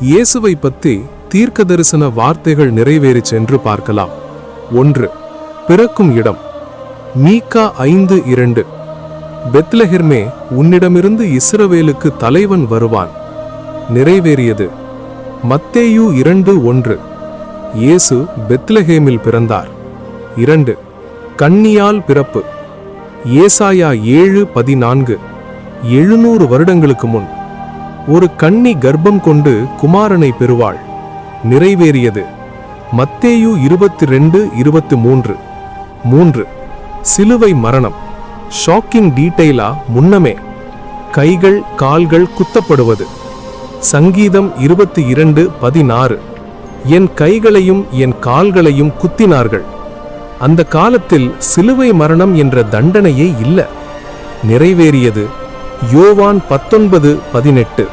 இயேசுவை பற்றி தீர்க்கதரிசன வார்த்தைகள் நிறைவேறிச் என்று பார்க்கலாம். 1. பிறக்கும் இடம். மீகா 5:2. பெத்லெஹேமே, உன்னிடமிருந்து இஸ்ரவேலுக்கு தலைவன் வருவான். நிறைவேறியது. மத்தேயு 2:1. இயேசு பெத்லெஹேமில் பிறந்தார். 2. கன்னியால் பிறப்பு. ஏசாயா 7:14. 700 வருடங்களுக்கு முன் ஒரு கன்னி கர்ப்பம் கொண்டு குமாரனை பெறுவாள். நிறைவேறியது. மத்தேயு 22:23. 3. சிலுவை மரணம். ஷாக்கிங் டீட்டெயிலா முன்னமே கைகள் கால்கள் குத்தப்படுவது. சங்கீதம் 22:16. என் கைகளையும் என் கால்களையும் குத்தினார்கள். அந்த காலத்தில் சிலுவை மரணம் என்ற தண்டனையே இல்லை. நிறைவேறியது. யோவான் 19:18.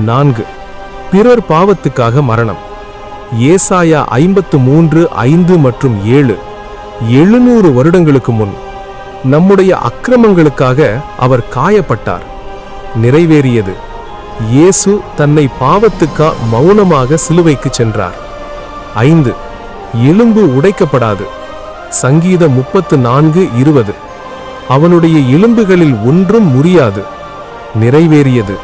4. பிறர் பாவத்துக்காக மரணம். ஏசாயா 53:5 மற்றும் 7. 700 வருடங்களுக்கு முன் நம்முடைய அக்கிரமங்களுக்காக அவர் காயப்பட்டார். நிறைவேறியது. இயேசு தன்னை பாவத்துக்கா மௌனமாக சிலுவைக்கு சென்றார். 5. எலும்பு உடைக்கப்படாது. சங்கீதம் 34:20. அவனுடைய எலும்புகளில் ஒன்றும் முறியாது. நிறைவேறியது.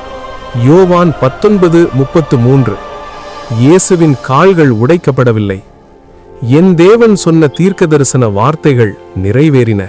யோவான் 19:33. இயேசுவின் கால்கள் உடைக்கப்படவில்லை. என் தேவன் சொன்ன தீர்க்கதரிசன வார்த்தைகள் நிறைவேறின.